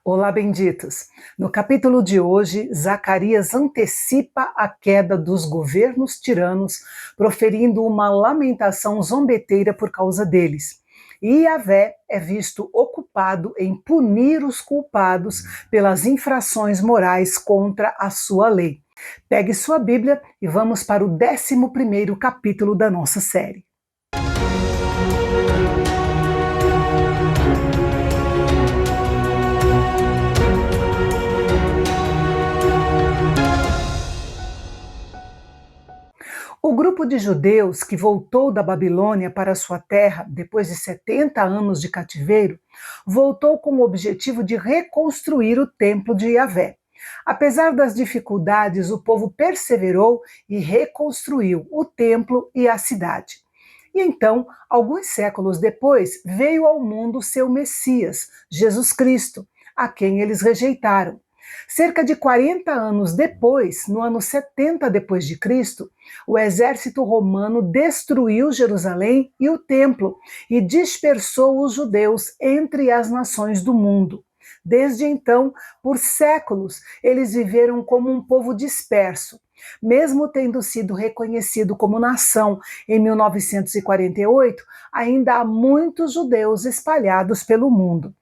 Olá, benditos! No capítulo de hoje, Zacarias antecipa a queda dos governos tiranos, proferindo uma lamentação zombeteira por causa deles. E Yahvé é visto ocupado em punir os culpados pelas infrações morais contra a sua lei. Pegue sua Bíblia e vamos para o 11º capítulo da nossa série. O grupo de judeus que voltou da Babilônia para sua terra depois de 70 anos de cativeiro, voltou com o objetivo de reconstruir o templo de Yahvé. Apesar das dificuldades, o povo perseverou e reconstruiu o templo e a cidade. E então, alguns séculos depois, veio ao mundo seu Messias, Jesus Cristo, a quem eles rejeitaram. Cerca de 40 anos depois, no ano 70 depois de Cristo, o exército romano destruiu Jerusalém e o templo e dispersou os judeus entre as nações do mundo. Desde então, por séculos, eles viveram como um povo disperso. Mesmo tendo sido reconhecido como nação em 1948, ainda há muitos judeus espalhados pelo mundo.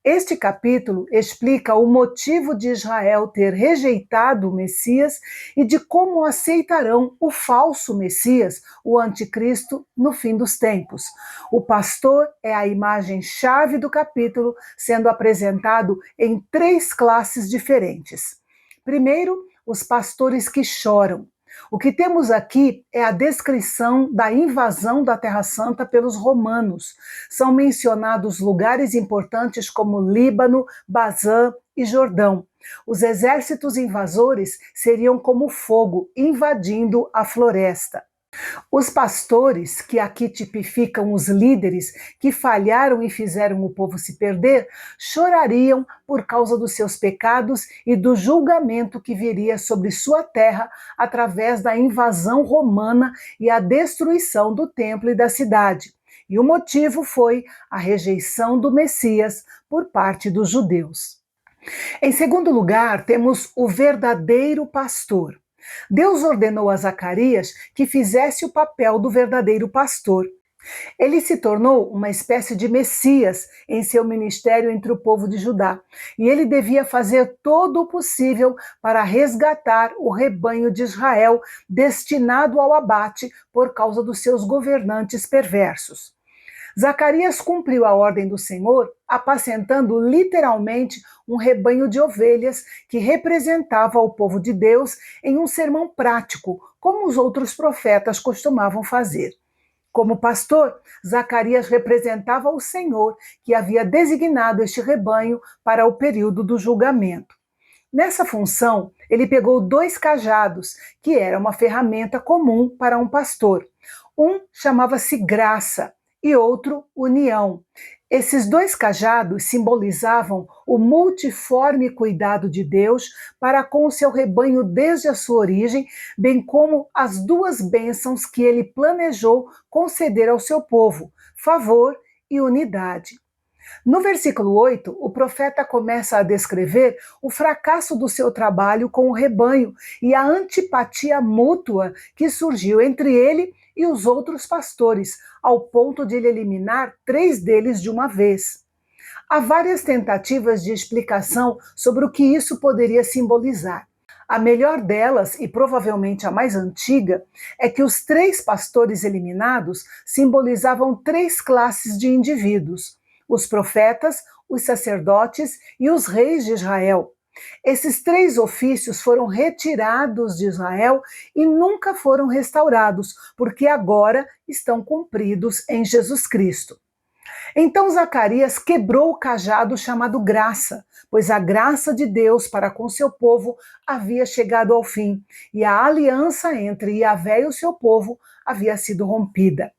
Este capítulo explica o motivo de Israel ter rejeitado o Messias e de como aceitarão o falso Messias, o anticristo, no fim dos tempos. O pastor é a imagem-chave do capítulo, sendo apresentado em 3 classes diferentes. Primeiro, os pastores que choram. O que temos aqui é a descrição da invasão da Terra Santa pelos romanos. São mencionados lugares importantes como Líbano, Bazã e Jordão. Os exércitos invasores seriam como fogo invadindo a floresta. Os pastores, que aqui tipificam os líderes que falharam e fizeram o povo se perder, chorariam por causa dos seus pecados e do julgamento que viria sobre sua terra através da invasão romana e a destruição do templo e da cidade. E o motivo foi a rejeição do Messias por parte dos judeus. Em segundo lugar, temos o verdadeiro pastor. Deus ordenou a Zacarias que fizesse o papel do verdadeiro pastor. Ele se tornou uma espécie de Messias em seu ministério entre o povo de Judá, e ele devia fazer todo o possível para resgatar o rebanho de Israel destinado ao abate por causa dos seus governantes perversos. Zacarias cumpriu a ordem do Senhor, apacentando literalmente um rebanho de ovelhas que representava o povo de Deus em um sermão prático, como os outros profetas costumavam fazer. Como pastor, Zacarias representava o Senhor, que havia designado este rebanho para o período do julgamento. Nessa função, ele pegou 2 cajados, que era uma ferramenta comum para um pastor. Um chamava-se graça e outro união. Esses 2 cajados simbolizavam o multiforme cuidado de Deus para com o seu rebanho desde a sua origem, bem como as 2 bênçãos que ele planejou conceder ao seu povo: favor e unidade. No versículo 8, o profeta começa a descrever o fracasso do seu trabalho com o rebanho e a antipatia mútua que surgiu entre ele e os outros pastores, ao ponto de ele eliminar 3 deles de uma vez. Há várias tentativas de explicação sobre o que isso poderia simbolizar. A melhor delas, e provavelmente a mais antiga, é que os 3 pastores eliminados simbolizavam 3 classes de indivíduos: os profetas, os sacerdotes e os reis de Israel. Esses 3 ofícios foram retirados de Israel e nunca foram restaurados, porque agora estão cumpridos em Jesus Cristo. Então Zacarias quebrou o cajado chamado graça, pois a graça de Deus para com seu povo havia chegado ao fim, e a aliança entre Yahvé e o seu povo havia sido rompida.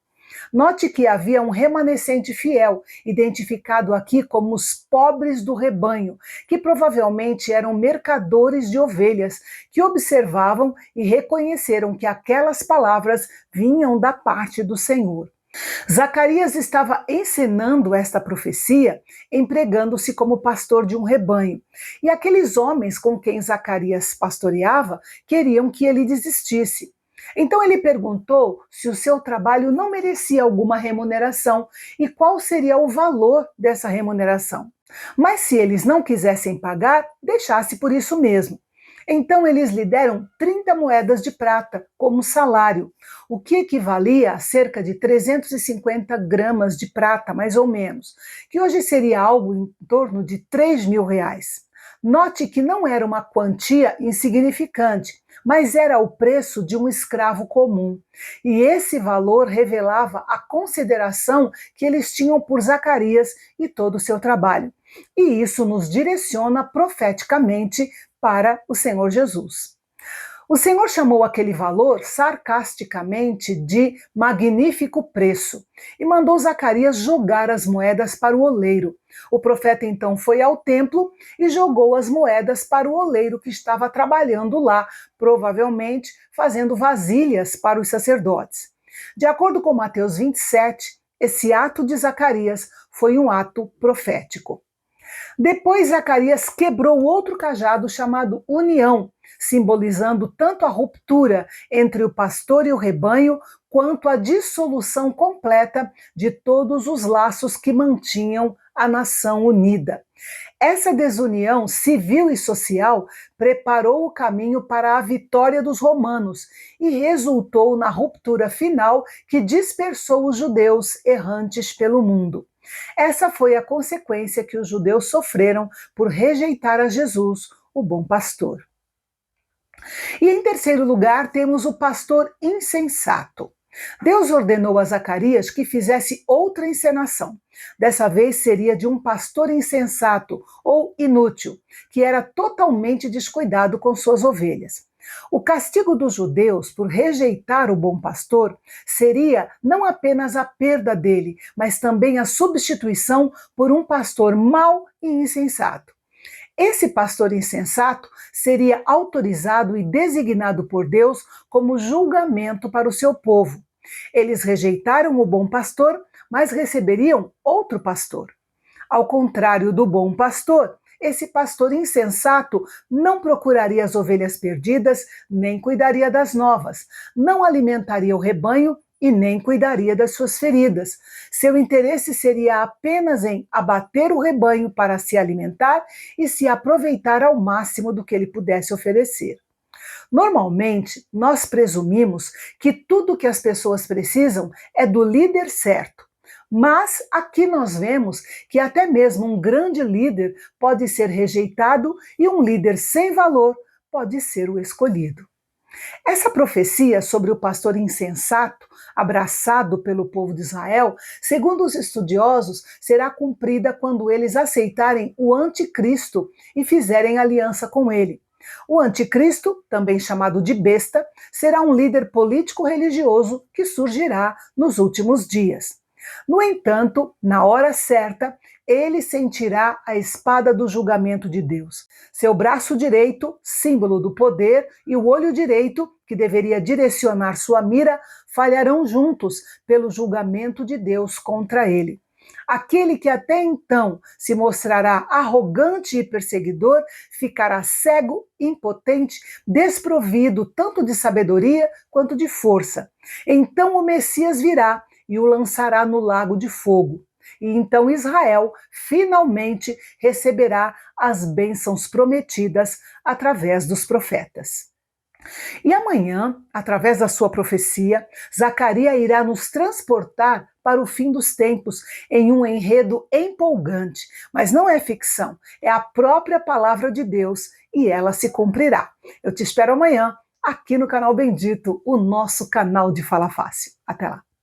Note que havia um remanescente fiel, identificado aqui como os pobres do rebanho, que provavelmente eram mercadores de ovelhas, que observavam e reconheceram que aquelas palavras vinham da parte do Senhor. Zacarias estava encenando esta profecia, empregando-se como pastor de um rebanho. E aqueles homens com quem Zacarias pastoreava queriam que ele desistisse. Então ele perguntou se o seu trabalho não merecia alguma remuneração e qual seria o valor dessa remuneração. Mas se eles não quisessem pagar, deixasse por isso mesmo. Então eles lhe deram 30 moedas de prata como salário, o que equivalia a cerca de 350 gramas de prata, mais ou menos, que hoje seria algo em torno de 3.000 reais. Note que não era uma quantia insignificante, mas era o preço de um escravo comum. E esse valor revelava a consideração que eles tinham por Zacarias e todo o seu trabalho. E isso nos direciona profeticamente para o Senhor Jesus. O Senhor chamou aquele valor sarcasticamente de magnífico preço e mandou Zacarias jogar as moedas para o oleiro. O profeta então foi ao templo e jogou as moedas para o oleiro que estava trabalhando lá, provavelmente fazendo vasilhas para os sacerdotes. De acordo com Mateus 27, esse ato de Zacarias foi um ato profético. Depois Zacarias quebrou outro cajado chamado união, simbolizando tanto a ruptura entre o pastor e o rebanho, quanto a dissolução completa de todos os laços que mantinham a nação unida. Essa desunião civil e social preparou o caminho para a vitória dos romanos e resultou na ruptura final que dispersou os judeus errantes pelo mundo. Essa foi a consequência que os judeus sofreram por rejeitar a Jesus, o bom pastor. E em terceiro lugar, temos o pastor insensato. Deus ordenou a Zacarias que fizesse outra encenação. Dessa vez seria de um pastor insensato ou inútil, que era totalmente descuidado com suas ovelhas. O castigo dos judeus por rejeitar o bom pastor seria não apenas a perda dele, mas também a substituição por um pastor mau e insensato. Esse pastor insensato seria autorizado e designado por Deus como julgamento para o seu povo. Eles rejeitaram o bom pastor, mas receberiam outro pastor. Ao contrário do bom pastor, esse pastor insensato não procuraria as ovelhas perdidas, nem cuidaria das novas, não alimentaria o rebanho e nem cuidaria das suas feridas. Seu interesse seria apenas em abater o rebanho para se alimentar e se aproveitar ao máximo do que ele pudesse oferecer. Normalmente, nós presumimos que tudo o que as pessoas precisam é do líder certo. Mas aqui nós vemos que até mesmo um grande líder pode ser rejeitado e um líder sem valor pode ser o escolhido. Essa profecia sobre o pastor insensato, abraçado pelo povo de Israel, segundo os estudiosos, será cumprida quando eles aceitarem o anticristo e fizerem aliança com ele. O anticristo, também chamado de besta, será um líder político-religioso que surgirá nos últimos dias. No entanto, na hora certa, ele sentirá a espada do julgamento de Deus. Seu braço direito, símbolo do poder, e o olho direito, que deveria direcionar sua mira, falharão juntos pelo julgamento de Deus contra ele. Aquele que até então se mostrará arrogante e perseguidor ficará cego, impotente, desprovido tanto de sabedoria quanto de força. Então o Messias virá e o lançará no lago de fogo. E então Israel finalmente receberá as bênçãos prometidas através dos profetas. E amanhã, através da sua profecia, Zacarias irá nos transportar para o fim dos tempos em um enredo empolgante, mas não é ficção, é a própria palavra de Deus e ela se cumprirá. Eu te espero amanhã aqui no canal Bendito, o nosso canal de Fala Fácil. Até lá!